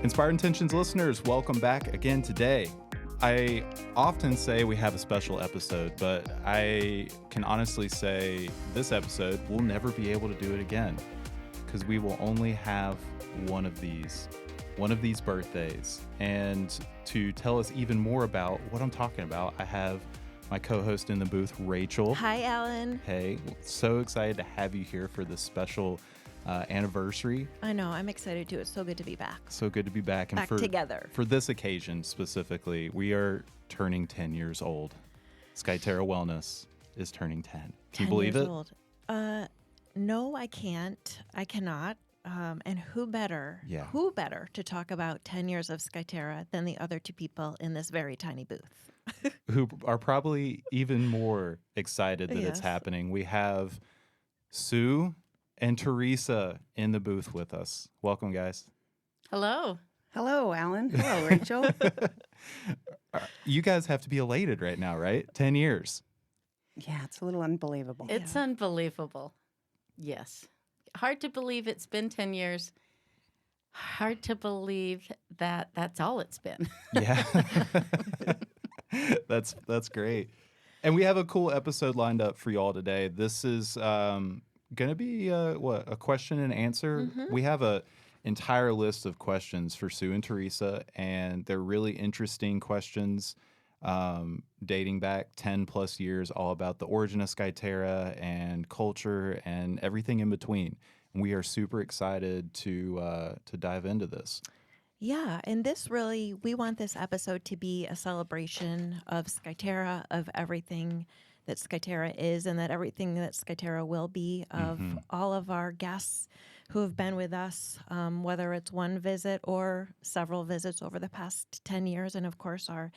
Inspired Intentions listeners, welcome back again today. I often say we have a special episode, but I can honestly say this episode, we'll never be able to do it again because we will only have one of these birthdays. And to tell us even more about what I'm talking about, I have my co-host in the booth, Rachel. Hi, Alan. Hey, so excited to have you here for this special anniversary. I know, I'm excited too. It's so good to be back. So good to be back. And together. For this occasion specifically, we are turning 10 years old. Skyterra Wellness is turning 10. Can you believe it? Old. No, I can't. I cannot. And who better to talk about 10 years of Skyterra than the other two people in this very tiny booth? Who are probably even more excited that it's happening. We have Sue and Teresa in the booth with us. Welcome, guys. Hello. Hello, Alan. Hello, Rachel. You guys have to be elated right now, right? 10 years. Yeah, it's a little unbelievable. It's unbelievable. Yes. Hard to believe it's been 10 years. Hard to believe that that's all it's been. Yeah. That's great. And we have a cool episode lined up for you all today. This is going to be a question and answer. Mm-hmm. We have a entire list of questions for Sue and Teresa, and they're really interesting questions dating back 10 plus years, all about the origin of Skyterra and culture and everything in between. And we are super excited to dive into this. Yeah, and we want this episode to be a celebration of Skyterra, of everything that Skyterra is and that everything that Skyterra will be, of all of our guests who have been with us, whether it's one visit or several visits over the past 10 years, and of course our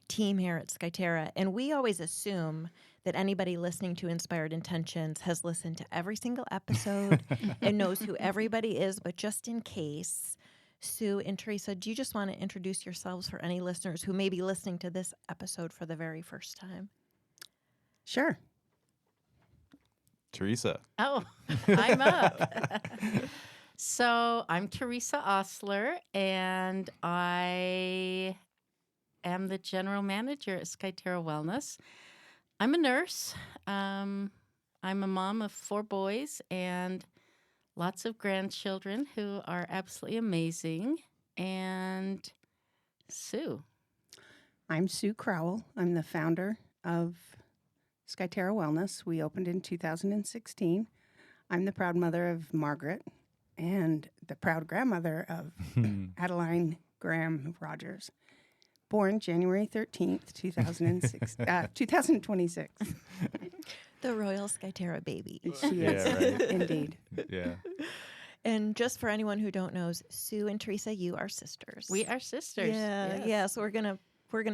team here at Skyterra. And we always assume that anybody listening to Inspired Intentions has listened to every single episode and knows who everybody is, but just in case, Sue and Teresa, do you just want to introduce yourselves for any listeners who may be listening to this episode for the very first time? Sure. Teresa. Oh, I'm up. So I'm Teresa Osler, and I am the general manager at Skyterra Wellness. I'm a nurse. I'm a mom of 4 boys and lots of grandchildren who are absolutely amazing. And Sue. I'm Sue Crowell. I'm the founder of Skyterra Wellness. We opened in 2016. I'm the proud mother of Margaret and the proud grandmother of Adeline Graham Rogers, born January 13th, 2026. The Royal Skyterra baby. She is, right. Indeed. Yeah. And just for anyone who don't know, Sue and Teresa, you are sisters. We are sisters. Yeah. So we're gonna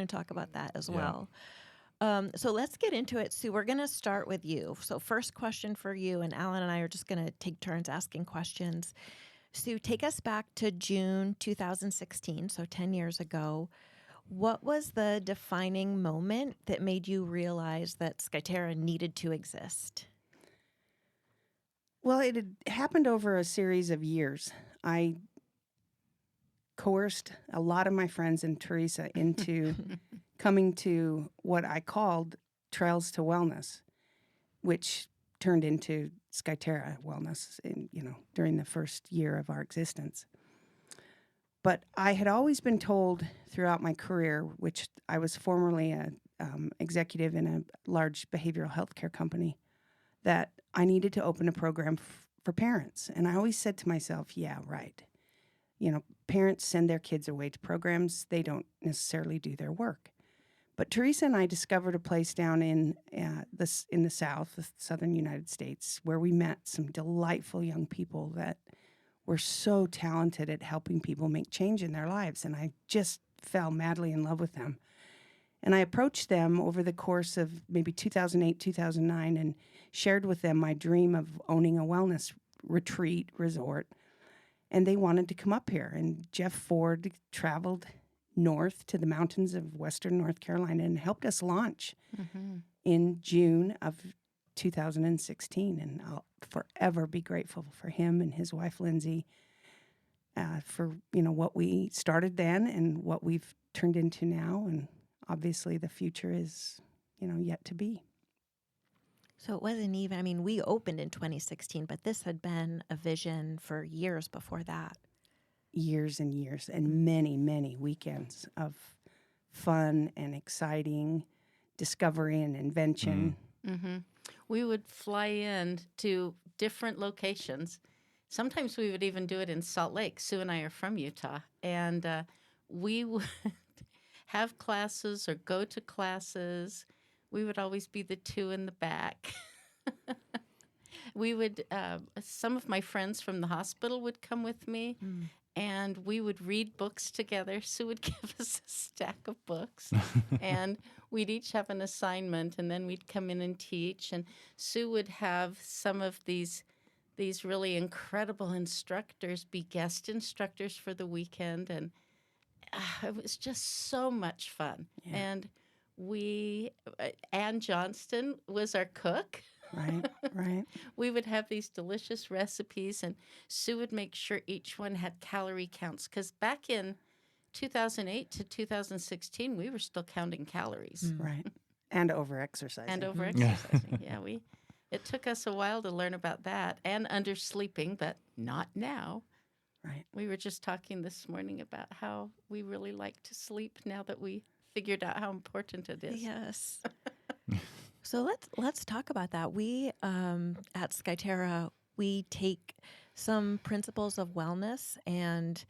talk about that as well. So let's get into it. Sue, we're gonna start with you. So first question for you, and Alan and I are just gonna take turns asking questions. Sue, take us back to June 2016, so 10 years ago. What was the defining moment that made you realize that Skyterra needed to exist? Well, it had happened over a series of years. I coerced a lot of my friends and Teresa into coming to what I called Trails to Wellness, which turned into Skyterra Wellness during the first year of our existence. But I had always been told throughout my career, which I was formerly an executive in a large behavioral health care company, that I needed to open a program for parents. And I always said to myself, yeah, right. Parents send their kids away to programs. They don't necessarily do their work. But Teresa and I discovered a place down in the South, the southern United States, where we met some delightful young people that were so talented at helping people make change in their lives. And I just fell madly in love with them. And I approached them over the course of maybe 2008, 2009, and shared with them my dream of owning a wellness retreat resort. And they wanted to come up here. And Jeff Ford traveled north to the mountains of western North Carolina and helped us launch in June of 2016. And I'll forever be grateful for him and his wife, Lindsay, for what we started then and what we've turned into now, and obviously the future is yet to be. So it wasn't even, I mean, we opened in 2016, but this had been a vision for years before that. Years and years, and many, many weekends of fun and exciting discovery and invention. Mm-hmm. We would fly in to different locations. Sometimes we would even do it in Salt Lake. Sue and I are from Utah, and we would have classes or go to classes. We would always be the two in the back. We would, some of my friends from the hospital would come with me, and we would read books together. Sue would give us a stack of books, and we'd each have an assignment, and then we'd come in and teach. And Sue would have some of these really incredible instructors be guest instructors for the weekend, and it was just so much fun. Yeah. And Ann Johnston was our cook. Right. We would have these delicious recipes, and Sue would make sure each one had calorie counts, because back in 2008 to 2016, we were still counting calories. Right. And over-exercising. And over-exercising. Yeah, it took us a while to learn about that, and undersleeping, but not now. Right. We were just talking this morning about how we really like to sleep now that we figured out how important it is. Yes. So let's talk about that. We at Skyterra, we take some principles of wellness and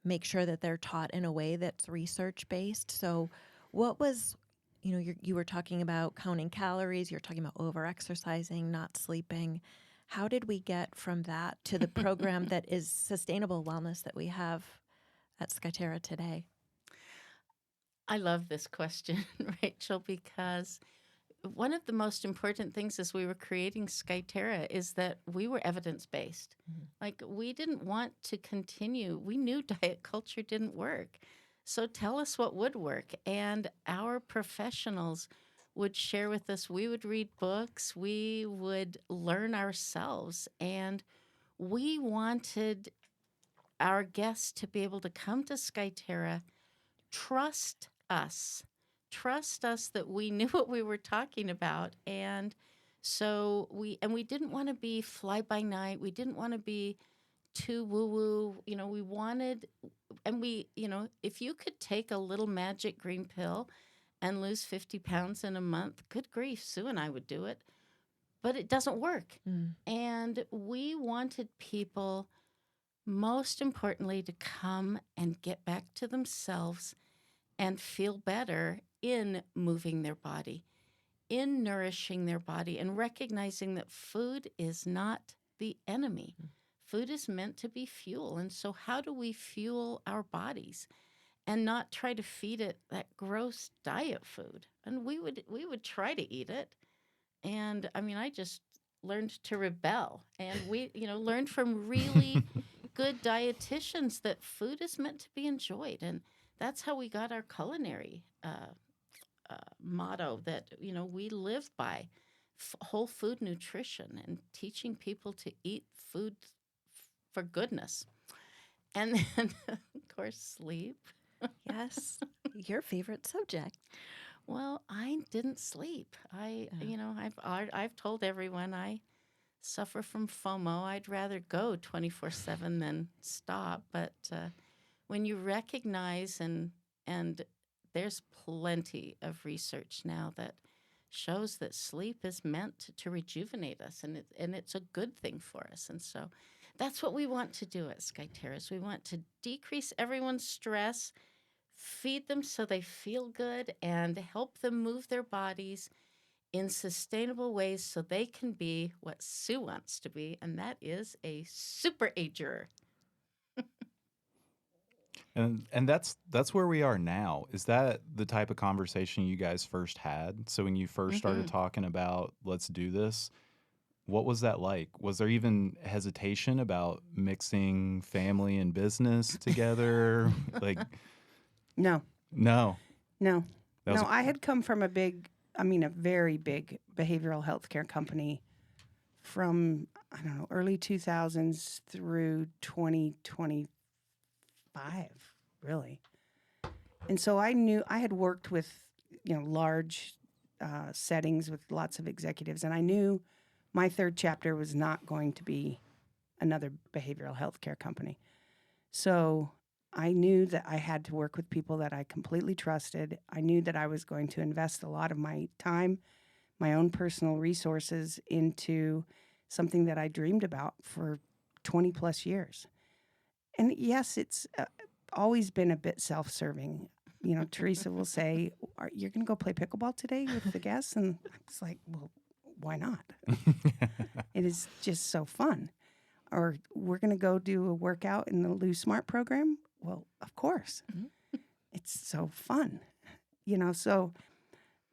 make sure that they're taught in a way that's research based. So what was, you were talking about counting calories, you're talking about over exercising, not sleeping. How did we get from that to the program that is sustainable wellness that we have at Skyterra today? I love this question, Rachel, because one of the most important things as we were creating Skyterra is that we were evidence-based. Like, we didn't want to continue. We knew diet culture didn't work. So tell us what would work. And our professionals would share with us. We would read books. We would learn ourselves. And we wanted our guests to be able to come to Skyterra, trust us that we knew what we were talking about. And so we didn't want to be fly by night. We didn't want to be too woo-woo. We wanted, and if you could take a little magic green pill and lose 50 pounds in a month, good grief, Sue and I would do it. But it doesn't work. And we wanted people, most importantly, to come and get back to themselves and feel better in moving their body, in nourishing their body, and recognizing that food is not the enemy. Food is meant to be fuel. And so how do we fuel our bodies and not try to feed it that gross diet food? And we would try to eat it. And I just learned to rebel. And we, learned from really good dietitians that food is meant to be enjoyed. And that's how we got our culinary motto that, we live by, whole food nutrition and teaching people to eat food for goodness. And then, of course, sleep. Yes, your favorite subject. Well, I didn't sleep. I've told everyone I suffer from FOMO. I'd rather go 24/7 than stop. But when you recognize and there's plenty of research now that shows that sleep is meant to rejuvenate us, and it's a good thing for us. And so that's what we want to do at Skyterra. We want to decrease everyone's stress, feed them so they feel good, and help them move their bodies in sustainable ways so they can be what Sue wants to be, and that is a super ager. And that's where we are now. Is that the type of conversation you guys first had? So when you first started talking about let's do this, what was that like? Was there even hesitation about mixing family and business together? No. No. No. That was No, I had come from a very big behavioral health care company from, early 2000s through 2020, 5, really. And so I knew I had worked with, large settings with lots of executives, and I knew my third chapter was not going to be another behavioral health care company. So I knew that I had to work with people that I completely trusted. I knew that I was going to invest a lot of my time, my own personal resources into something that I dreamed about for 20 plus years. And yes, it's always been a bit self-serving. Teresa will say, "You're going to go play pickleball today with the guests?" And I was like, well, why not? It is just so fun. Or we're going to go do a workout in the Lou Smart program? Well, of course. It's so fun. So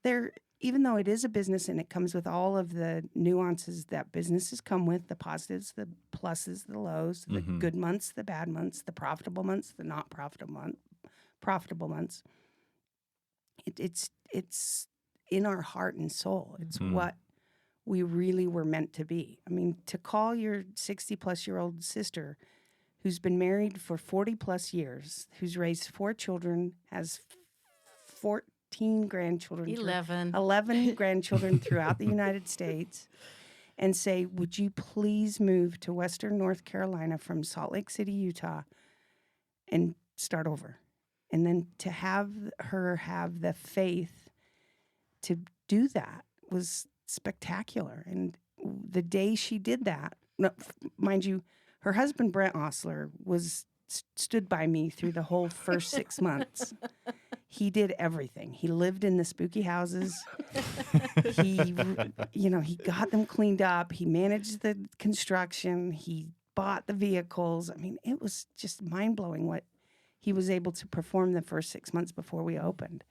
there, even though it is a business and it comes with all of the nuances that businesses come with, the positives, the pluses, the lows, the good months, the bad months, the profitable months, the not profitable months. It's in our heart and soul. It's what we really were meant to be. I mean, to call your 60-plus-year-old sister who's been married for 40-plus years, who's raised 4 children, has 14 grandchildren. 11 grandchildren throughout the United States, and say, would you please move to Western North Carolina from Salt Lake City, Utah, and start over? And then to have her have the faith to do that was spectacular. And the day she did that, mind you, her husband, Brent Osler, stood by me through the whole first 6 months. He did everything. He lived in the spooky houses. He got them cleaned up. He managed the construction. He bought the vehicles. I mean, it was just mind-blowing what he was able to perform the first 6 months before we opened.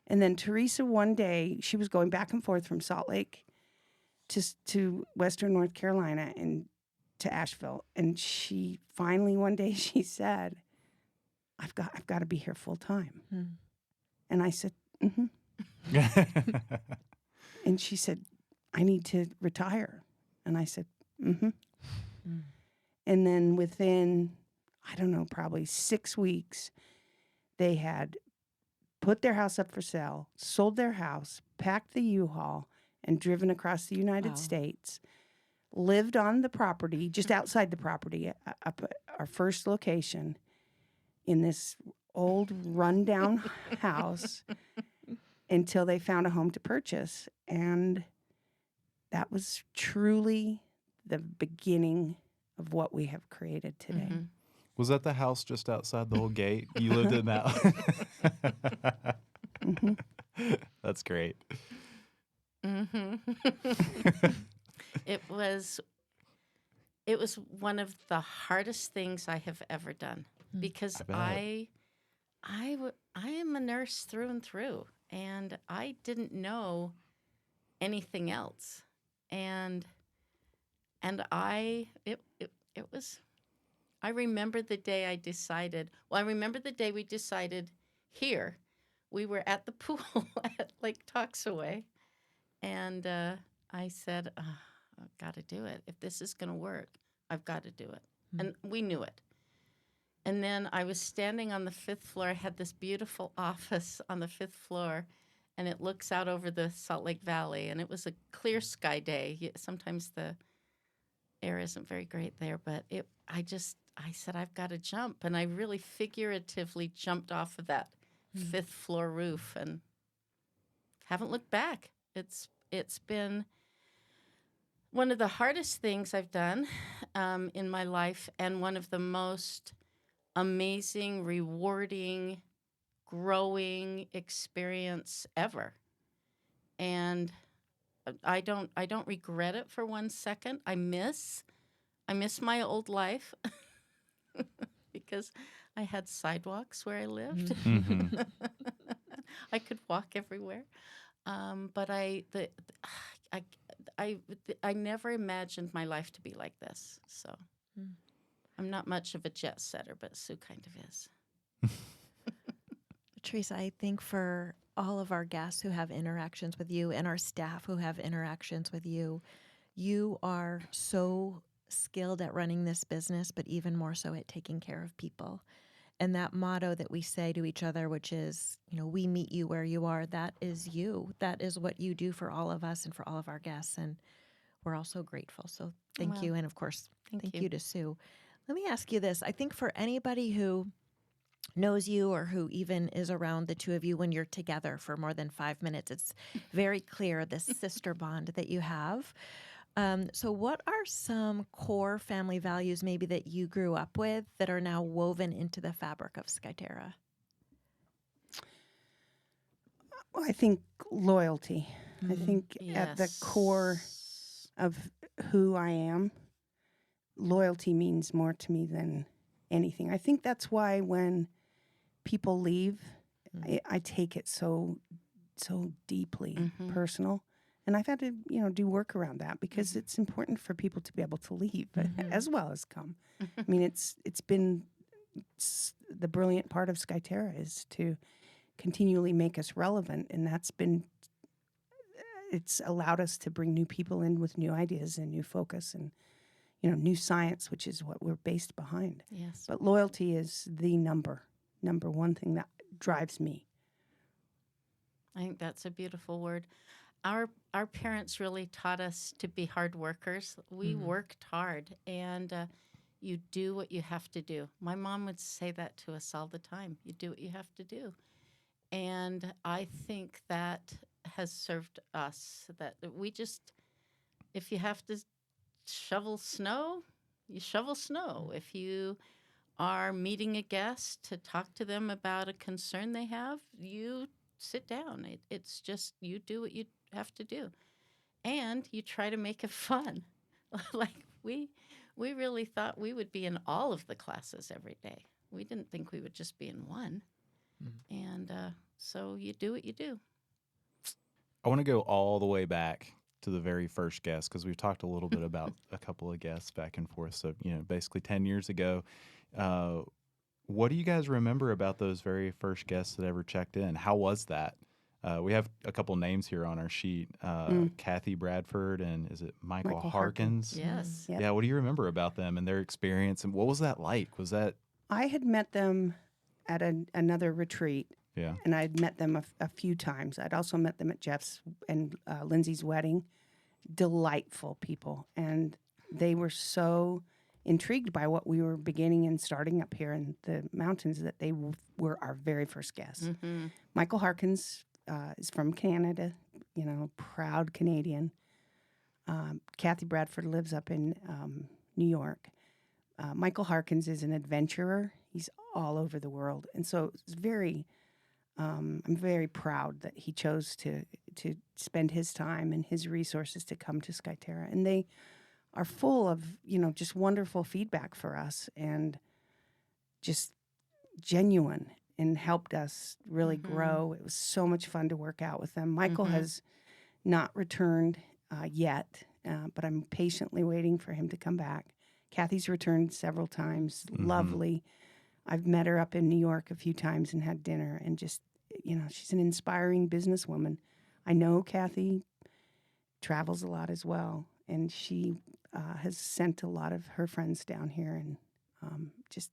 And then Teresa, one day, she was going back and forth from Salt Lake to Western North Carolina and to Asheville. And she finally, one day, she said, I've got to be here full time. And I said, And she said, I need to retire. And I said, And then within, I don't know, probably 6 weeks, they had put their house up for sale, sold their house, packed the U-Haul, and driven across the United States, lived on the property, just outside the property, up at our first location, in this old rundown house until they found a home to purchase. And that was truly the beginning of what we have created today. Was that the house just outside the whole gate? You lived in that? That's great. It was one of the hardest things I have ever done because I am a nurse through and through, and I didn't know anything else, and I remember the day I decided. Well, I remember the day we decided here. We were at the pool at Lake Toxaway, and I said, I've got to do it. If this is going to work, I've got to do it. And we knew it. And then I was standing on the 5th floor. I had this beautiful office on the 5th floor, and it looks out over the Salt Lake Valley. And it was a clear sky day. Sometimes the air isn't very great there, but I said, I've got to jump. And I really figuratively jumped off of that 5th floor roof and haven't looked back. It's been one of the hardest things I've done in my life, and one of the most amazing, rewarding, growing experience ever. And I don't regret it for 1 second. I miss my old life because I had sidewalks where I lived. I could walk everywhere. But I never imagined my life to be like this. So I'm not much of a jet setter, but Sue kind of is. Teresa, I think for all of our guests who have interactions with you and our staff who have interactions with you, you are so skilled at running this business, but even more so at taking care of people. And that motto that we say to each other, which is, we meet you where you are, that is you. That is what you do for all of us and for all of our guests. And we're all so grateful. So thank Well, you. And of course, thank you you. to Sue. Let me ask you this. I think for anybody who knows you or who even is around the two of you when you're together for more than 5 minutes, it's very clear this sister bond that you have. So what are some core family values maybe that you grew up with that are now woven into the fabric of Skyterra? Well, I think loyalty. I think at the core Yes. of who I am, loyalty means more to me than anything. I think that's why when people leave, I take it so deeply Mhm. personal. And I've had to, do work around that because it's important for people to be able to leave as well as come. I mean, it's been the brilliant part of Skyterra is to continually make us relevant, and it's allowed us to bring new people in with new ideas and new focus and new science, which is what we're based behind. Yes. But loyalty is the number one thing that drives me. I think that's a beautiful word. Our parents really taught us to be hard workers. We worked hard, and you do what you have to do. My mom would say that to us all the time. You do what you have to do. And I think that has served us, that we just, if you have to shovel snow, you shovel snow. If you are meeting a guest to talk to them about a concern they have, you sit down. It's just you do what you have to do, and you try to make it fun. Like we really thought we would be in all of the classes every day. We didn't think we would just be in one, and so you do what you do. I want to go all the way back to the very first guest because we've talked a little bit about a couple of guests back and forth. So, basically 10 years ago. What do you guys remember about those very first guests that ever checked in? How was that? We have a couple names here on our sheet. Kathy Bradford and is it Michael Harkins? Yes. Yep. Yeah, what do you remember about them and their experience? And what was that like? Was that... I had met them at another retreat, Yeah. and I'd met them a few times. I'd also met them at Jeff's and Lindsay's wedding. Delightful people, and they were so intrigued by what we were beginning and starting up here in the mountains that they were our very first guests. Michael Harkins is from Canada, proud Canadian. Kathy Bradford lives up in New York. Michael Harkins is an adventurer. He's all over the world, and so it's I'm very proud that he chose to spend his time and his resources to come to Skyterra. And they are full of, just wonderful feedback for us and just genuine and helped us really grow. It was so much fun to work out with them. Michael has not returned yet, but I'm patiently waiting for him to come back. Kathy's returned several times. Lovely. I've met her up in New York a few times and had dinner, and just, she's an inspiring businesswoman. I know Kathy travels a lot as well, and she has sent a lot of her friends down here, and just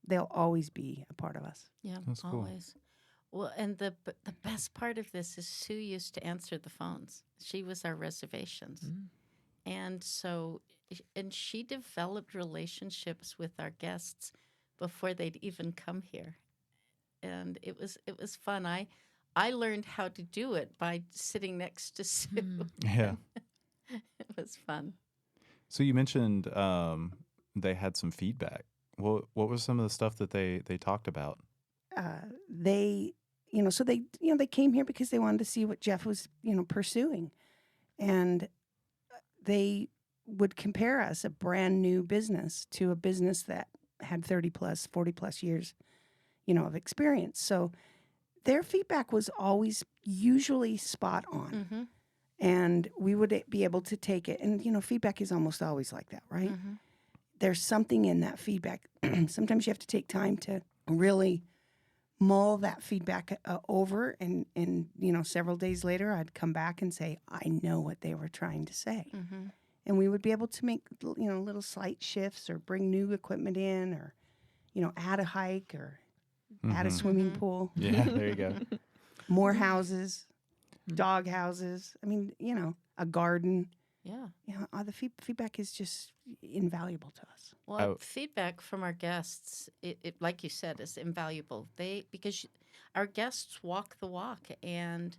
they'll always be a part of us. Yeah, That's cool. always. Well, and the best part of this is Sue used to answer the phones. She was our reservations. And so, and she developed relationships with our guests before they'd even come here. And it was fun. I learned how to do it by sitting next to Sue. Yeah. It was fun. So you mentioned they had some feedback. What was some of the stuff that they talked about? They came here because they wanted to see what Jeff was, pursuing. And they would compare us, a brand new business, to a business that had 30 plus, 40 plus years, of experience. So their feedback was always usually spot on. And we would be able to take it. And, feedback is almost always like that, right? There's something in that feedback. Sometimes you have to take time to really mull that feedback over. And, several days later, I'd come back and say, I know what they were trying to say. And we would be able to make, little slight shifts or bring new equipment in or, add a hike or add a Mhm. swimming pool, Yeah, there you go. more houses, dog houses. I mean, a garden. Yeah. The feedback is just invaluable to us. Well, Oh. feedback from our guests, it like you said, is invaluable. Because our guests walk the walk, and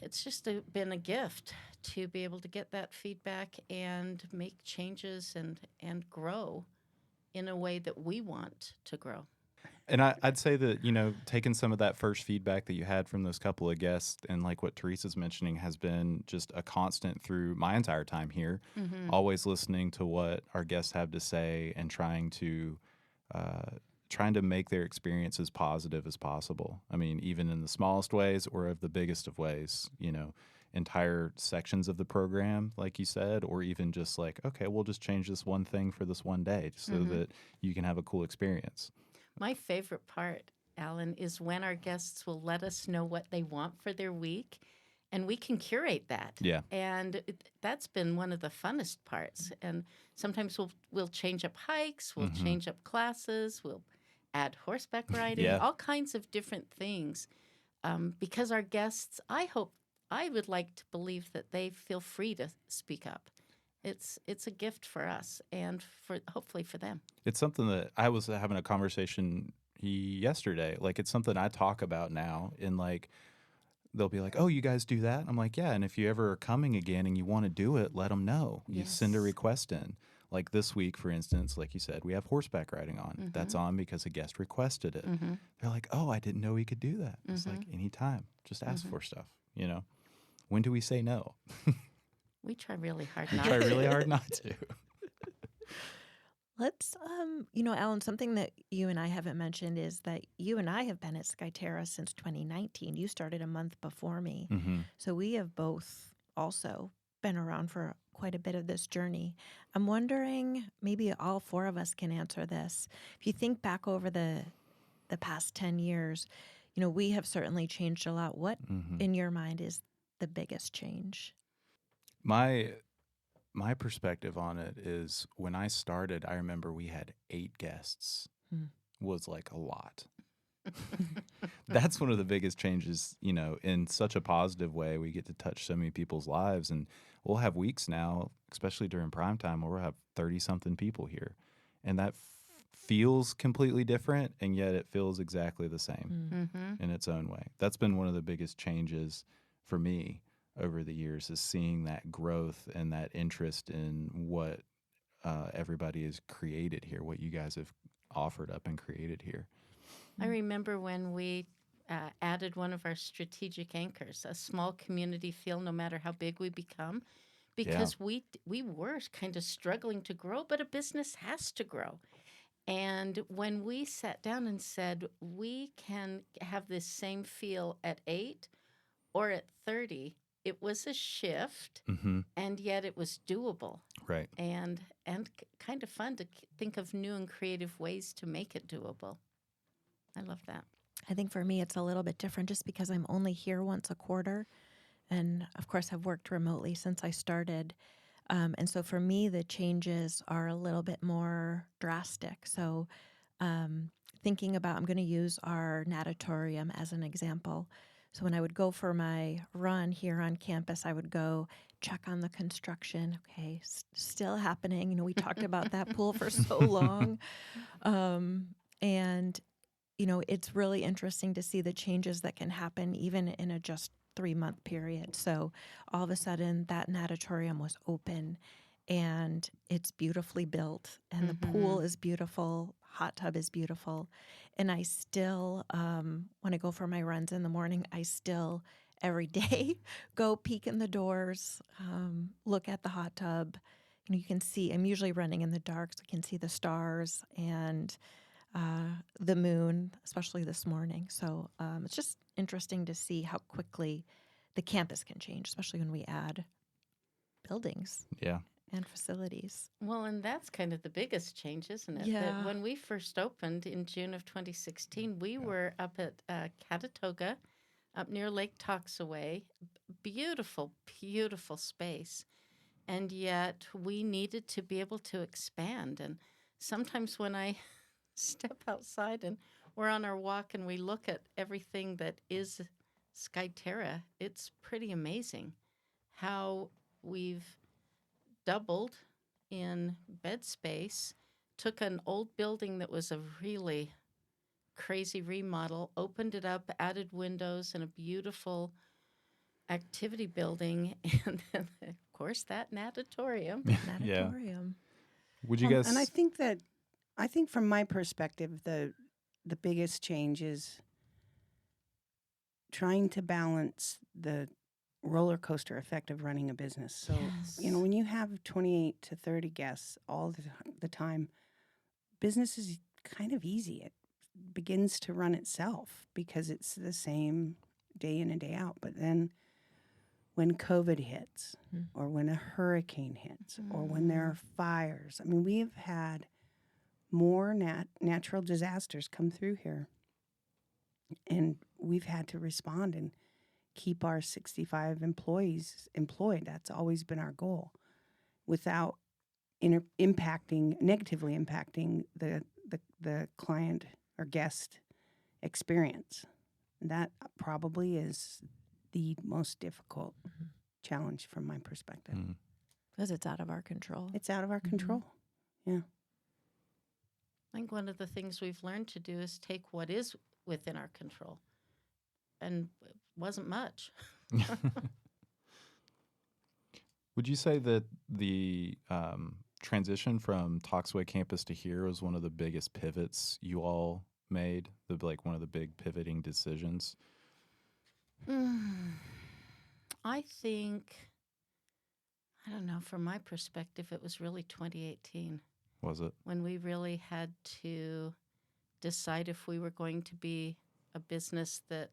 it's just been a gift to be able to get that feedback and make changes and grow in a way that we want to grow. And I'd say that, taking some of that first feedback that you had from those couple of guests and like what Teresa's mentioning has been just a constant through my entire time here, always listening to what our guests have to say and trying to make their experience as positive as possible. I mean, even in the smallest ways or of the biggest of ways, entire sections of the program, like you said, or even just like, okay, we'll just change this one thing for this one day so that you can have a cool experience. My favorite part, Alan, is when our guests will let us know what they want for their week, and we can curate that. Yeah. And that's been one of the funnest parts. And sometimes we'll change up hikes, we'll change up classes, we'll add horseback riding, Yeah. all kinds of different things. Because our guests, I would like to believe that they feel free to speak up. It's a gift for us and hopefully for them. It's something that I was having a conversation yesterday. Like, it's something I talk about now. And like, they'll be like, "Oh, you guys do that?" I'm like, "Yeah." And if you ever are coming again and you want to do it, let them know. You send a Yes. request in. Like this week, for instance, like you said, we have horseback riding on. That's on because a guest requested it. They're like, "Oh, I didn't know we could do that." It's like, anytime, just ask for stuff. When do we say no? We try really hard We not try to. really hard not to. Let's, Alan, something that you and I haven't mentioned is that you and I have been at Skyterra since 2019. You started a month before me. Mm-hmm. So we have both also been around for quite a bit of this journey. I'm wondering, maybe all four of us can answer this. If you think back over the past 10 years, we have certainly changed a lot. What, in your mind, is the biggest change? My perspective on it is when I started, I remember we had 8 guests. Was like a lot. That's one of the biggest changes, in such a positive way. We get to touch so many people's lives, and we'll have weeks now, especially during prime time, where we'll have 30-something people here. And that feels completely different, and yet it feels exactly the same in its own way. That's been one of the biggest changes for me over the years, is seeing that growth and that interest in what everybody has created here, what you guys have offered up and created here. I remember when we added one of our strategic anchors, a small community feel no matter how big we become, because we were kind of struggling to grow, but a business has to grow. And when we sat down and said, we can have this same feel at 8 or at 30, it was a shift, and yet it was doable. Right. And kind of fun to think of new and creative ways to make it doable. I love that. I think for me, it's a little bit different just because I'm only here once a quarter. And of course, I've worked remotely since I started. And so for me, the changes are a little bit more drastic. So thinking about, I'm going to use our natatorium as an example. So when I would go for my run here on campus, I would go check on the construction. Okay, still happening. We talked about that pool for so long. And it's really interesting to see the changes that can happen even in a just 3-month period. So all of a sudden that natatorium was open and it's beautifully built and the pool is beautiful, hot tub is beautiful. And I still, when I go for my runs in the morning, I still every day go peek in the doors, look at the hot tub. You can see, I'm usually running in the dark, so I can see the stars and the moon, especially this morning. So it's just interesting to see how quickly the campus can change, especially when we add buildings and facilities. Well, and that's kind of the biggest change, isn't it? Yeah. That when we first opened in June of 2016, we were up at Catatoga, up near Lake Toxaway. Beautiful, beautiful space. And yet we needed to be able to expand. And sometimes when I step outside and we're on our walk and we look at everything that is Skyterra, it's pretty amazing how we've doubled in bed space, took an old building that was a really crazy remodel, opened it up, added windows and a beautiful activity building, and then, of course, that natatorium. Yeah. Natatorium. Would you guys? And I think from my perspective, the biggest change is trying to balance the roller coaster effect of running a business. So, when you have 28 to 30 guests all the time, business is kind of easy. It begins to run itself because it's the same day in and day out. But then when COVID hits, or when a hurricane hits, or when there are fires, I mean, we have had more natural disasters come through here. And we've had to respond and keep our 65 employees employed. That's always been our goal, without negatively impacting the client or guest experience. That probably is the most difficult challenge from my perspective. Because it's out of our control. It's out of our control. Yeah. I think one of the things we've learned to do is take what is within our control. And it wasn't much. Would you say that the transition from Talksway campus to here was one of the biggest pivots you all made? One of the big pivoting decisions? I think, I don't know, from my perspective, it was really 2018. Was it? When we really had to decide if we were going to be a business that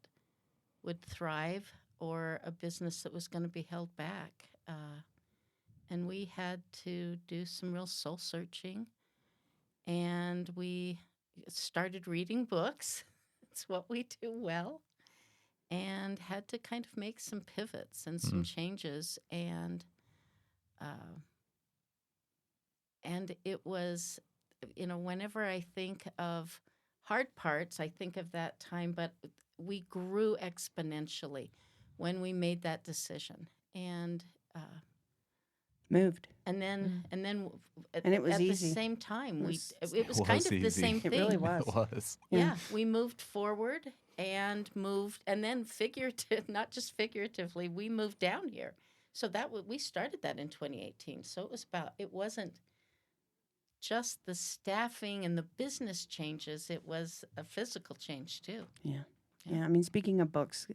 would thrive or a business that was going to be held back. And we had to do some real soul searching. And we started reading books. It's what we do well. And had to kind of make some pivots and some changes. And it was, whenever I think of hard parts, I think of that time, but we grew exponentially when we made that decision. And Moved. and then And it was at easy. the same time, It it was kind of the easy. same thing. It really was. It was. Yeah, we moved forward and then not just figuratively, we moved down here. So we started that in 2018. So it wasn't just the staffing and the business changes, it was a physical change too. Yeah. I mean, speaking of books,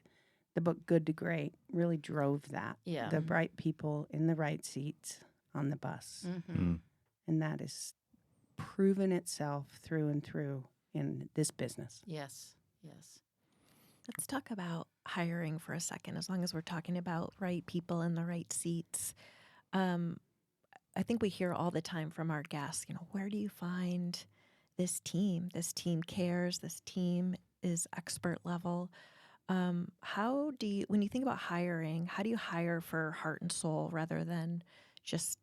the book Good to Great really drove that. Yeah. The right people in the right seats on the bus. And that has proven itself through and through in this business. Yes. Let's talk about hiring for a second, as long as we're talking about right people in the right seats. I think we hear all the time from our guests, where do you find this team? This team cares. This team is expert level. When you think about hiring, how do you hire for heart and soul rather than just,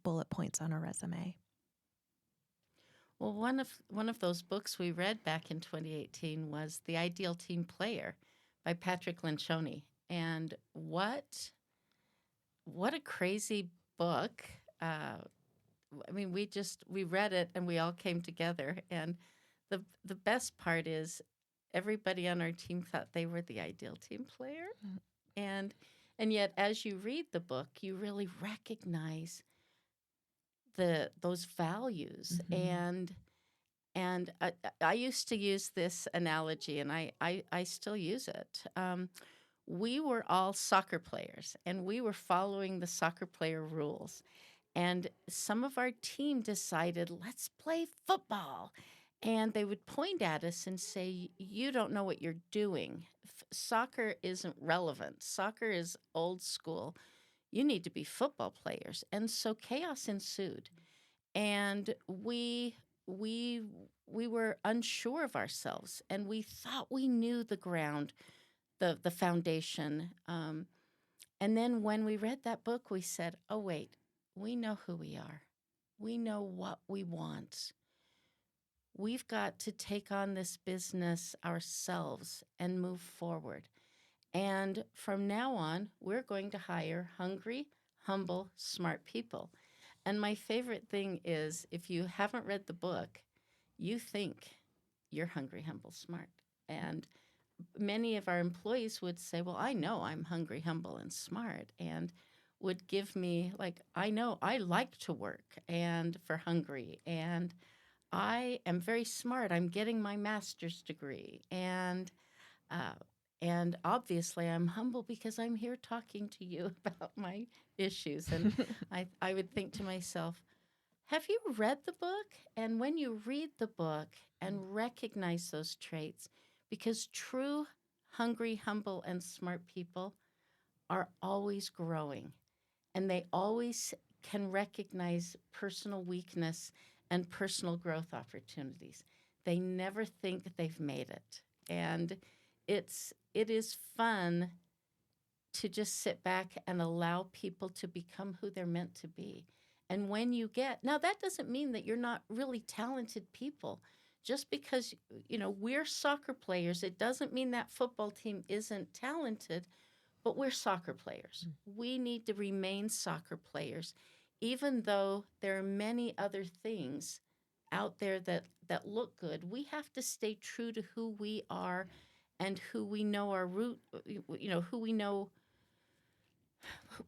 bullet points on a resume? Well, one of those books we read back in 2018 was The Ideal Team Player by Patrick Lencioni. And what a crazy book. We read it and we all came together. And the best part is everybody on our team thought they were the ideal team player. And yet, as you read the book, you really recognize those values. And I used to use this analogy, and I still use it. We were all soccer players, and we were following the soccer player rules. And some of our team decided, let's play football. And they would point at us and say, you don't know what you're doing. Soccer isn't relevant. Soccer is old school. You need to be football players. And so chaos ensued. And we were unsure of ourselves, and we thought we knew the ground, the foundation. And then when we read that book, we said, oh, wait, we know who we are. We know what we want. we've got to take on this business ourselves and move forward. And from now on, we're going to hire hungry, humble, smart people. And my favorite thing is if you haven't read the book, you think you're hungry, humble, smart. And many of our employees would say, well, I know I'm hungry, humble, and smart, and would give me, like, I know I like to work and for hungry, and I am very smart. I'm getting my master's degree. Uh, and obviously, I'm humble because I'm here talking to you about my issues. And I would think to myself, have you read the book? And when you read the book and recognize those traits, because true, hungry, humble, and smart people are always growing, and they always can recognize personal weakness and personal growth opportunities. They never think they've made it. And it is fun to just sit back and allow people to become who they're meant to be. And when you get, now that doesn't mean that you're not really talented people. Just because, we're soccer players, it doesn't mean that football team isn't talented, but we're soccer players. We need to remain soccer players, even though there are many other things out there that look good. We have to stay true to who we are and who we know our root, who we know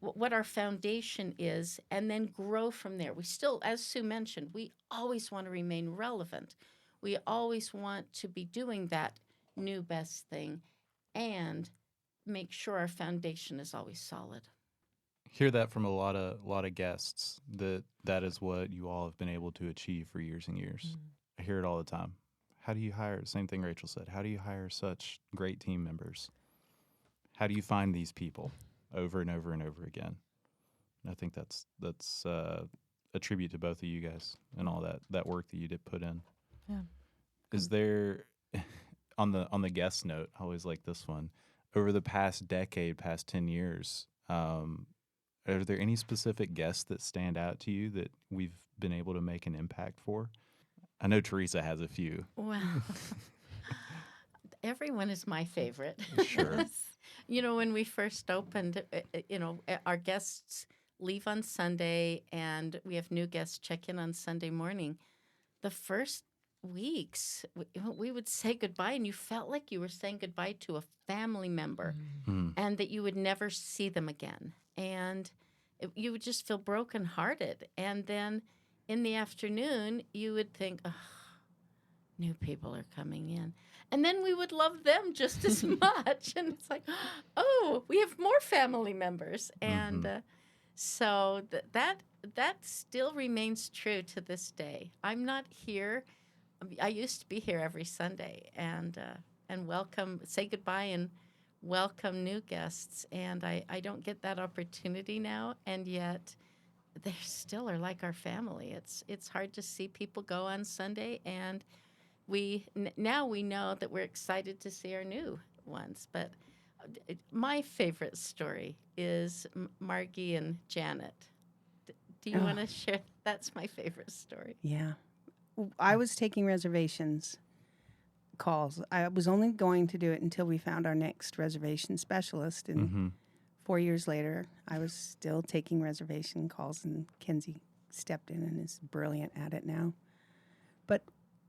what our foundation is, and then grow from there. We still, as Sue mentioned, we always want to remain relevant. We always want to be doing that new best thing and make sure our foundation is always solid. Hear that from a lot of guests, that is what you all have been able to achieve for years and years. I hear it all the time. How do you hire, same thing Rachel said, how do you hire such great team members? How do you find these people over and over and over again? And I think that's a tribute to both of you guys and all that work that you did put in. Yeah. Is there on the guest note, I always like this one. Over the past decade, past 10 years, are there any specific guests that stand out to you that we've been able to make an impact for? I know Teresa has a few. Well, everyone is my favorite. Sure. When we first opened, our guests leave on Sunday, and we have new guests check in on Sunday morning. The first weeks, we would say goodbye, and you felt like you were saying goodbye to a family member and that you would never see them again. And you would just feel brokenhearted. And then in the afternoon, you would think, oh, new people are coming in. And then we would love them just as much. And it's like, oh, we have more family members. And so that still remains true to this day. I'm not here. I used to be here every Sunday and say goodbye and welcome new guests. And I don't get that opportunity now. And yet they still are like our family. It's hard to see people go on Sunday, and now we know that we're excited to see our new ones. But my favorite story is Margie and Janet. Do you want to share? That's my favorite story. Yeah. I was taking reservations calls. I was only going to do it until we found our next reservation specialist. And 4 years later, I was still taking reservation calls, and Kenzie stepped in and is brilliant at it now. But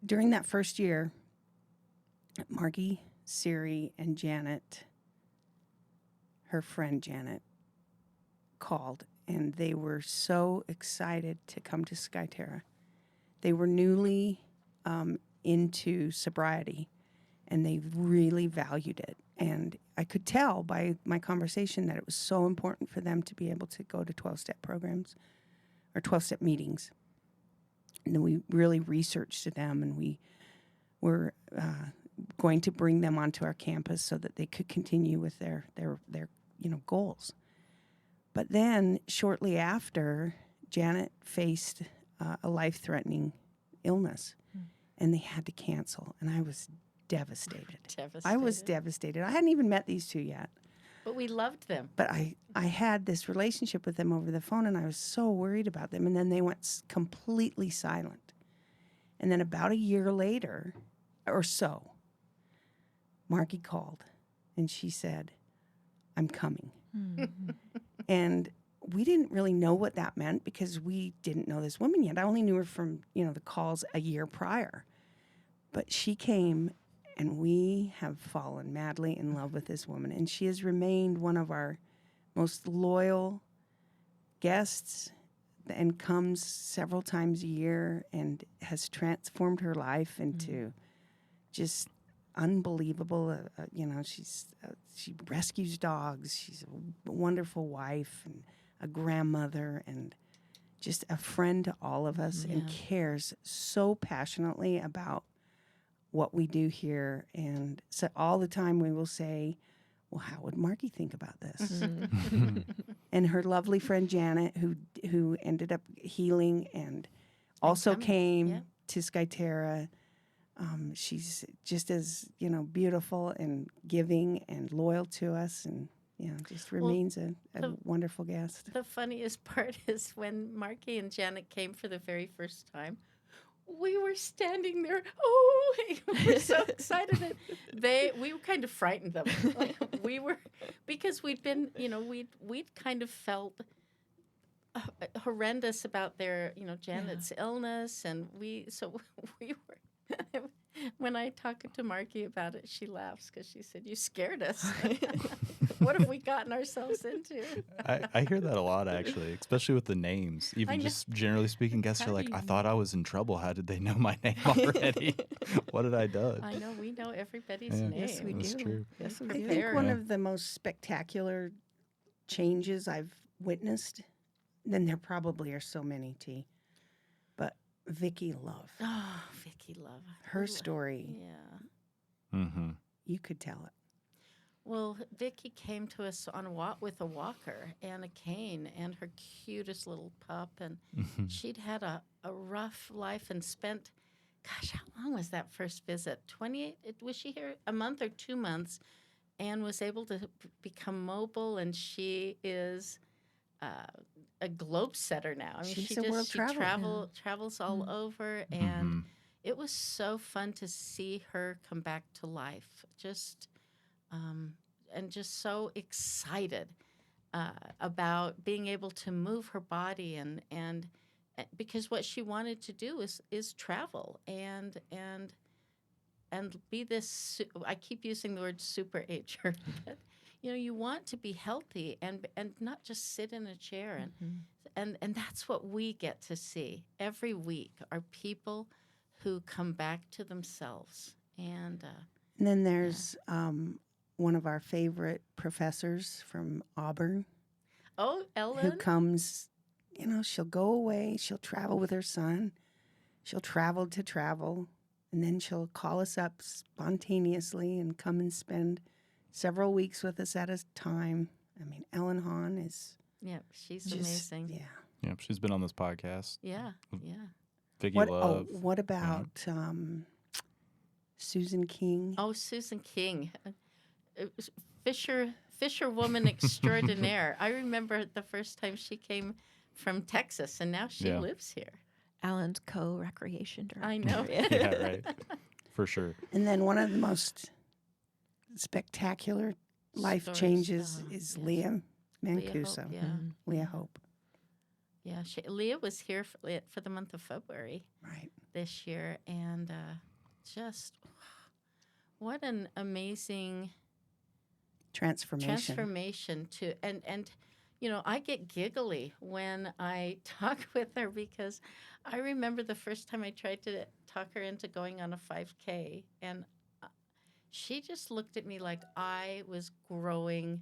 during that first year, Margie, Siri, and Janet, her friend Janet, called, and they were so excited to come to Skyterra. They were newly into sobriety, and they really valued it. And I could tell by my conversation that it was so important for them to be able to go to 12-step programs or 12-step meetings. And then we really researched them, and we were going to bring them onto our campus so that they could continue with their goals. But then shortly after, Janet faced a life-threatening illness, and they had to cancel. And I was devastated. I was devastated. I hadn't even met these two yet. But we loved them. But I had this relationship with them over the phone, and I was so worried about them. And then they went completely silent. And then about a year later or so, Margie called and she said, I'm coming. And we didn't really know what that meant because we didn't know this woman yet. I only knew her from, the calls a year prior. But she came, and we have fallen madly in love with this woman. And she has remained one of our most loyal guests and comes several times a year and has transformed her life into just unbelievable. She rescues dogs. She's a wonderful wife and a grandmother and just a friend to all of us and cares so passionately about what we do here. And so all the time we will say, well, how would Margie think about this? And her lovely friend Janet, who ended up healing and also came to Skyterra. She's just as, beautiful and giving and loyal to us and, just remains a wonderful guest. The funniest part is when Margie and Janet came for the very first time, we were standing there. Oh, we were so excited. We kind of frightened them. We were, because we'd been, we'd kind of felt horrendous about their, Janet's illness. And we were, when I talked to Margie about it, she laughs because she said, you scared us. What have we gotten ourselves into? I hear that a lot, actually, especially with the names. Even just generally speaking, guests are like, I thought I was in trouble. How did they know my name already? What had I done? I know. We know everybody's name. Yes, we That's do. true. Yes, we I do. think one of the most spectacular changes I've witnessed, then there probably are so many, T, but Vicki Love. Oh, Vicki Love. Her story, you could tell it. Well, Vicki came to us with a walker and a cane and her cutest little pup. And she'd had a rough life and spent, gosh, how long was that first visit? 28? Was she here a month or 2 months and was able to become mobile? And she is a globe setter now. I mean, She's she a world traveler. travels all over. And it was so fun to see her come back to life. And just so excited about being able to move her body and because what she wanted to do is travel and be this. I keep using the word super ager, but you want to be healthy and not just sit in a chair and that's what we get to see every week are people who come back to themselves and then there's one of our favorite professors from Auburn. Oh, Ellen. Who comes, she'll go away, she'll travel with her son, she'll travel to travel, and then she'll call us up spontaneously and come and spend several weeks with us at a time. I mean, Ellen Hahn is... Yeah, she's amazing. Yeah. Yep, she's been on this podcast. Yeah. Vicki Love. What about Susan King? Oh, Susan King. Fisherwoman extraordinaire. I remember the first time she came from Texas, and now she lives here. Alan's co-recreation director. I know. Yeah, right. For sure. And then one of the most spectacular life changes is Leah Mancuso. Leah Hope. Yeah, Leah was here for the month of February this year, and just what an amazing transformation to and I get giggly when I talk with her because I remember the first time I tried to talk her into going on a 5K, and she just looked at me like I was growing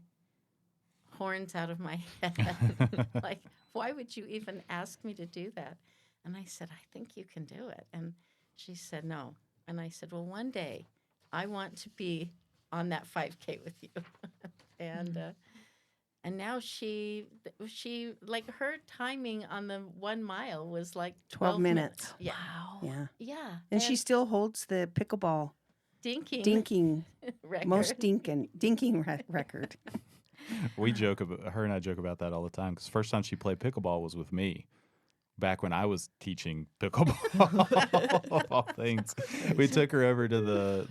horns out of my head. Like, why would you even ask me to do that? And I said, I think you can do it. And she said, no. And I said, well, one day I want to be on that 5K with you. And now she like her timing on the 1 mile was like 12 minutes. Yeah. Wow. Yeah. And she still holds the pickleball dinking record. Most dinking record. We joke about her and I joke about that all the time because first time she played pickleball was with me. back when I was teaching pickleball, of all things. We took her over to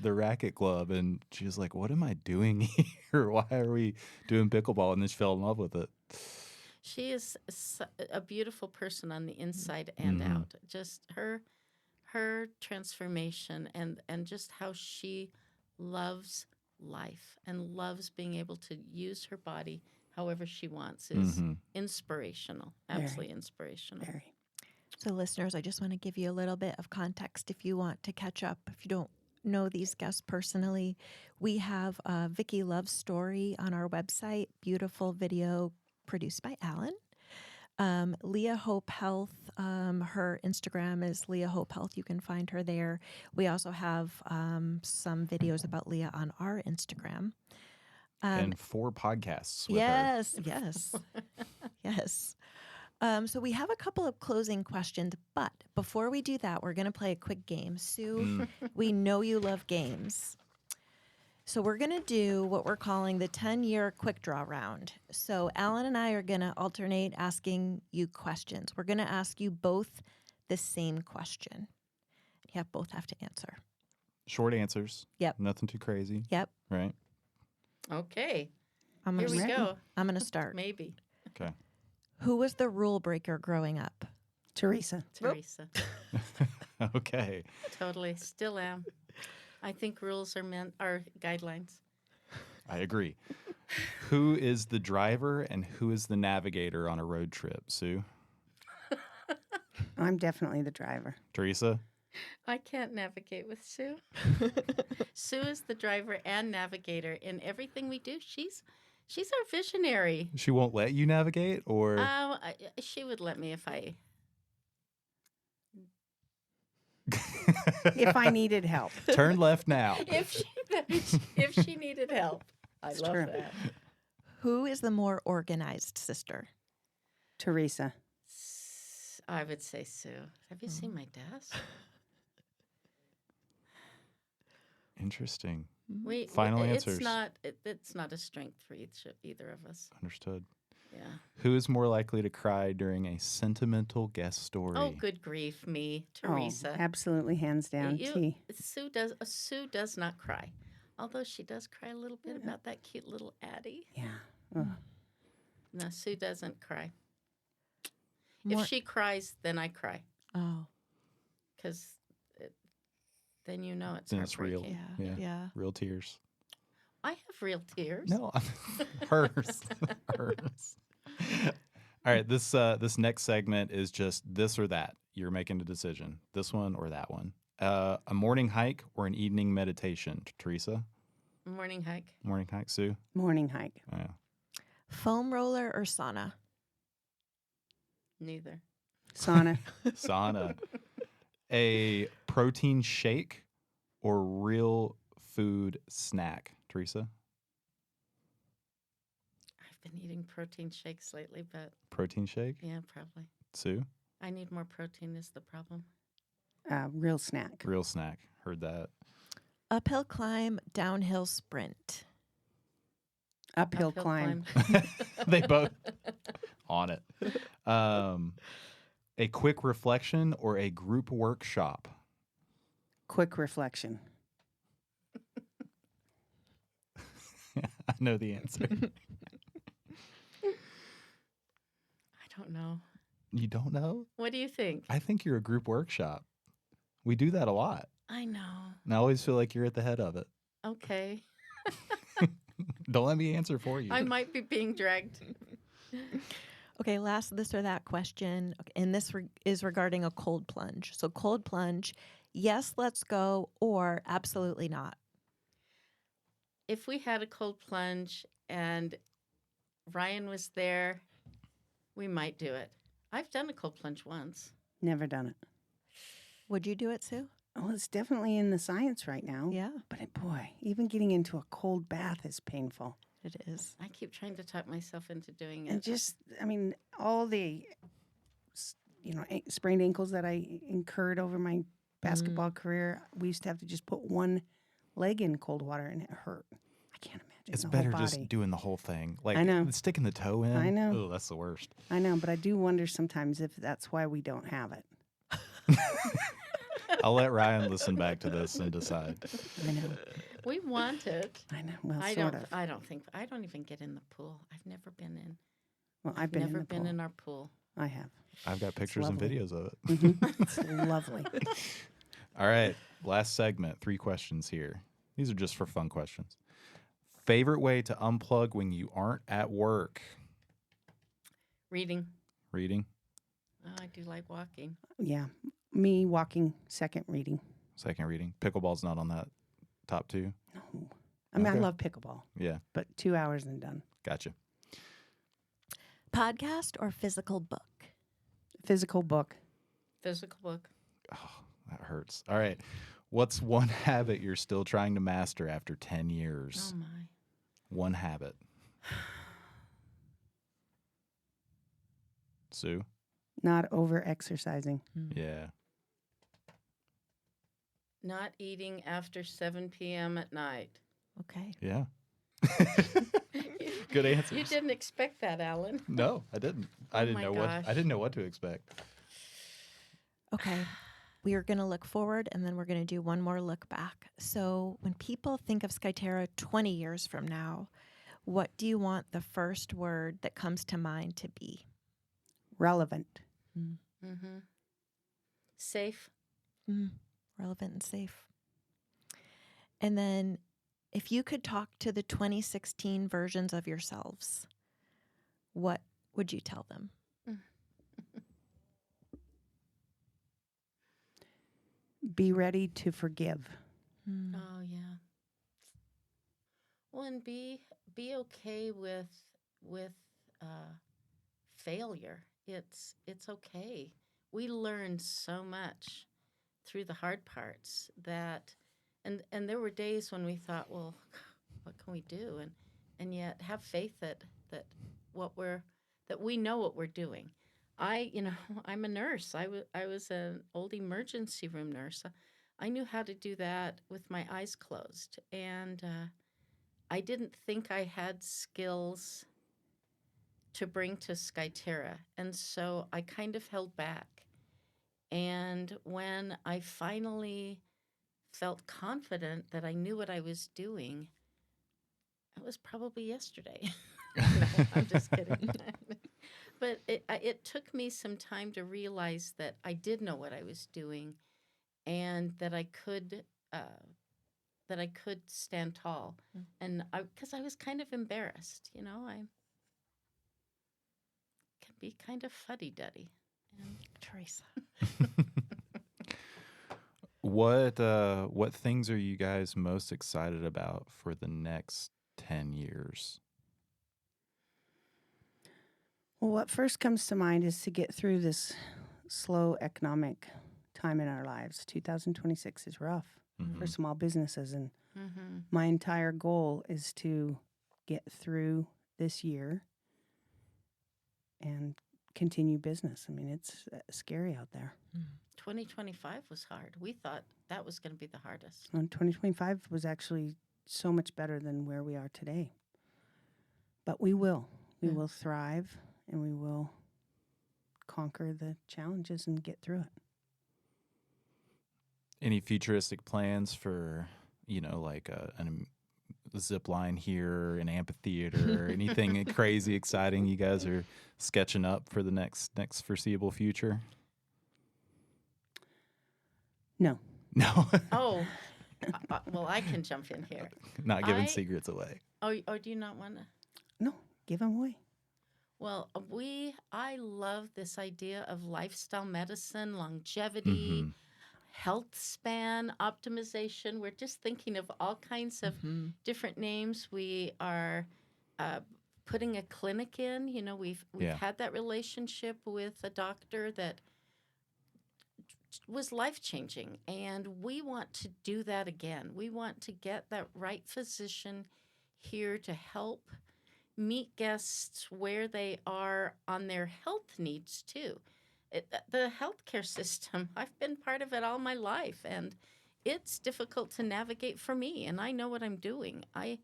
the racket club, and she was like, "What am I doing here? Why are we doing pickleball?" And then she fell in love with it. She is a beautiful person on the inside and out. Just her transformation and just how she loves life and loves being able to use her body however she wants is inspirational. Absolutely inspirational. Very. So, listeners, I just want to give you a little bit of context if you want to catch up. If you don't know these guests personally, we have a Vicky Love story on our website, beautiful video produced by Alan. Leah Hope Health, her Instagram is Leah Hope Health. You can find her there. We also have some videos about Leah on our Instagram. And 4 podcasts with her. Yes. Yes. So we have a couple of closing questions, but before we do that, we're going to play a quick game. Sue, we know you love games. So we're going to do what we're calling the 10-year quick draw round. So Alan and I are going to alternate asking you questions. We're going to ask you both the same question. You both have to answer. Short answers. Yep. Nothing too crazy. Yep. Right? Okay. I'm Here we gonna, go. I'm going to start. Maybe. Okay. Who was the rule breaker growing up? Teresa. Teresa. Okay. Totally. Still am. I think rules are guidelines. I agree. Who is the driver and who is the navigator on a road trip, Sue? I'm definitely the driver. Teresa? I can't navigate with Sue. Sue is the driver and navigator in everything we do. She's our visionary. She won't let you navigate, or She would let me if I. If I needed help. turn left now? If she needed help. I love true. that. Who is the more organized sister? Teresa. I would say Sue. Have you seen my desk? Interesting. Final answers. It's not a strength for either of us. Understood. Yeah. Who is more likely to cry during a sentimental guest story? Oh, good grief, me, Teresa. Oh, absolutely, hands down. T. Sue does not cry, although she does cry a little bit about that cute little Addie. Yeah. Ugh. No, Sue doesn't cry. More- If she cries, then I cry Oh, because then you know it's Then it's real. heartbreaking. yeah. Real tears. I have real tears. No, hers. Hers. All right, this next segment is just this or that. You're making a decision. This one or that one. A morning hike or an evening meditation, Teresa? Morning hike. Morning hike, Sue? Morning hike. Yeah. Foam roller or sauna? Neither. Sauna. Sauna. A protein shake or real food snack, Teresa? I've been eating protein shakes lately, but Protein shake? yeah, probably. Sue? I need more protein is the problem. Real snack. Real snack. Heard that. Uphill climb, downhill sprint. Uphill climb. They both on it. A quick reflection or a group workshop? Quick reflection. I know the answer. I don't know. You don't know? What do you think? I think you're a group workshop. We do that a lot. I know. And I always feel like you're at the head of it. Okay. Don't let me answer for you. I might be being dragged. Okay, last this or that question. Okay, and this is regarding a cold plunge. So cold plunge, yes, let's go, or absolutely not. If we had a cold plunge and Ryan was there, we might do it. I've done a cold plunge once. Never done it. Would you do it, Sue? Oh, it's definitely in the science right now. Yeah, But boy, even getting into a cold bath is painful. it is. I keep trying to talk myself into doing it. And just, I mean, all the, sprained ankles that I incurred over my basketball career, we used to have to just put one leg in cold water and it hurt. I can't imagine It's the better whole just body. doing the whole thing. Like I know. sticking the toe in. I know. Oh, that's the worst. I know, but I do wonder sometimes if that's why we don't have it. I'll let Ryan listen back to this and decide. I know. We want it. I know. Well, I sort don't. of. I don't think. I don't even get in the pool. I've never been in. Well, I've been never in the been pool. in our pool. I have. I've got pictures and lovely. videos of it. It's lovely. All right. Last segment. 3 questions here. These are just for fun questions. Favorite way to unplug when you aren't at work? Reading. Reading. Oh, I do like walking. Yeah. Me walking, second reading. Second reading. Pickleball's not on that top 2? No. I mean, Okay. I love pickleball, Yeah. but 2 hours and done. Gotcha. Podcast or physical book? Physical book. Physical book. Oh, that hurts. All right. What's one habit you're still trying to master after 10 years? Oh my. One habit. Sue? Not over exercising. Yeah. Not eating after 7 p.m. at night. Okay. Yeah. Good answers. You didn't expect that, Alan. No, I didn't. I Oh didn't my know gosh. I didn't know what to expect. Okay. We are going to look forward and then we're going to do one more look back. So, when people think of Skyterra 20 years from now, what do you want the first word that comes to mind to be? Relevant. Mm-hmm. Safe. Relevant and safe. And then, if you could talk to the 2016 versions of yourselves, what would you tell them? Be ready to forgive. Oh yeah. Well, and be okay with failure. It's okay. We learn so much through the hard parts that, and there were days when we thought, well, what can we do? And yet have faith that we know what we're doing. I'm a nurse. I was an old emergency room nurse. I knew how to do that with my eyes closed, and I didn't think I had skills to bring to Skyterra, and so I kind of held back. And when I finally felt confident that I knew what I was doing, it was probably yesterday. No, I'm just kidding. But it took me some time to realize that I did know what I was doing, and that I could stand tall, and because I was kind of embarrassed, I can be kind of fuddy-duddy. Teresa. What things are you guys most excited about for the next 10 years? Well, what first comes to mind is to get through this slow economic time in our lives. 2026 is rough for small businesses, and my entire goal is to get through this year and continue business. I mean, it's scary out there. 2025 was hard. We thought that was going to be the hardest. And 2025 was actually so much better than where we are today. But we will. We will thrive, and we will conquer the challenges and get through it. Any futuristic plans for, like a zip line here, an amphitheater, anything crazy, exciting you guys are sketching up for the next foreseeable future? No. No. Oh, well, I can jump in here. Not giving secrets away. Oh, do you not want to? No. Give them away. Well, I love this idea of lifestyle medicine, longevity, health span optimization. We're just thinking of all kinds of different names. We are putting a clinic in. We've had that relationship with a doctor that was life-changing, and we want to do that again. We want to get that right physician here to help meet guests where they are on their health needs too. The healthcare system, I've been part of it all my life, and it's difficult to navigate for me, and I know what I'm doing. I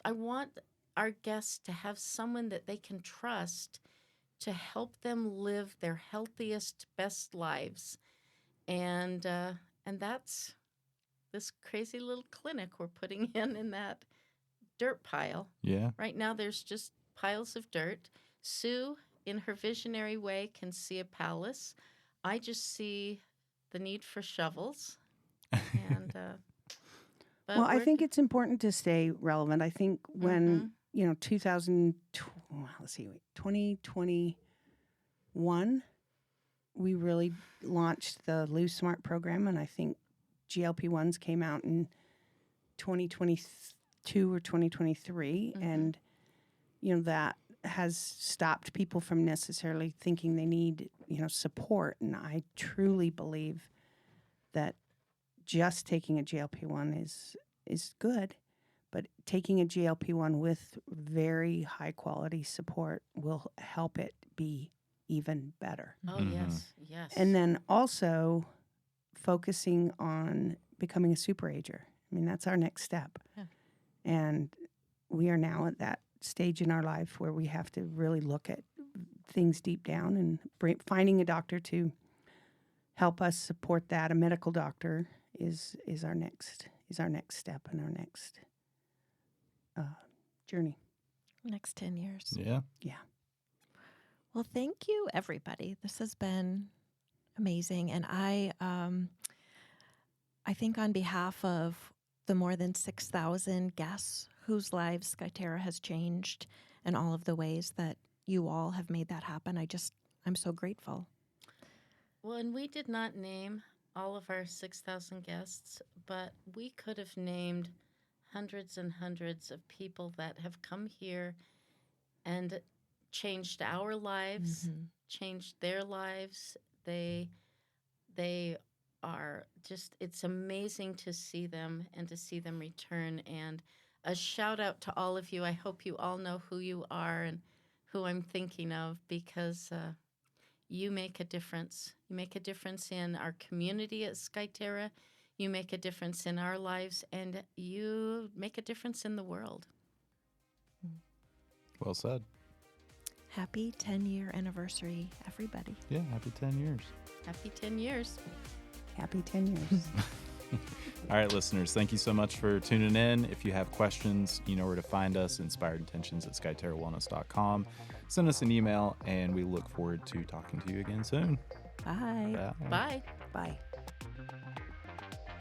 I want our guests to have someone that they can trust to help them live their healthiest, best lives. And that's this crazy little clinic we're putting in that dirt pile. Yeah. Right now, there's just piles of dirt. Sue, in her visionary way, can see a palace. I just see the need for shovels. And but Well, I we're- think it's important to stay relevant. I think when, 2021, we really launched the Lose Smart program, and I think GLP-1s came out in 2022 or 2023, and that has stopped people from necessarily thinking they need support. And I truly believe that just taking a GLP-1 is good, but taking a GLP-1 with very high quality support will help it be even better. Oh, yes. And then also focusing on becoming a superager. I mean, that's our next step. Yeah. And we are now at that stage in our life where we have to really look at things deep down, and finding a doctor to help us support that. A medical doctor is our next step in our next journey. Next 10 years. Yeah. Yeah. Well, thank you, everybody. This has been amazing. And I think on behalf of the more than 6,000 guests whose lives Skyterra has changed, and all of the ways that you all have made that happen, I'm so grateful. Well, and we did not name all of our 6,000 guests, but we could have named hundreds and hundreds of people that have come here and changed our lives, changed their lives. They are just, it's amazing to see them and to see them return. And a shout out to all of you. I hope you all know who you are and who I'm thinking of, because you make a difference. You make a difference in our community at Skyterra. You make a difference in our lives, and you make a difference in the world. Well said. Happy 10-year anniversary, everybody. Yeah. Happy 10 years. Happy 10 years. Happy 10 years. All right, listeners, thank you so much for tuning in. If you have questions, you know where to find us, inspiredintentions@skyterrawellness.com. Send us an email, and we look forward to talking to you again soon. Bye. Bye. Bye.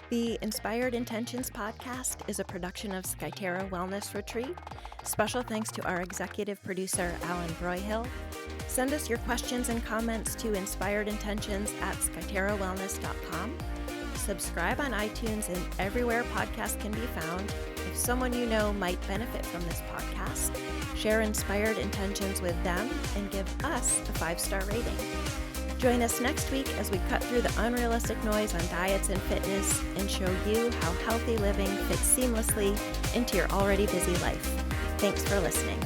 The Inspired Intentions podcast is a production of Skyterra Wellness Retreat. Special thanks to our executive producer, Alan Broyhill. Send us your questions and comments to inspiredintentions@skyterrawellness.com. Subscribe on iTunes and everywhere podcasts can be found. If someone you know might benefit from this podcast, share Inspired Intentions with them and give us a 5-star rating. Join us next week as we cut through the unrealistic noise on diets and fitness and show you how healthy living fits seamlessly into your already busy life. Thanks for listening.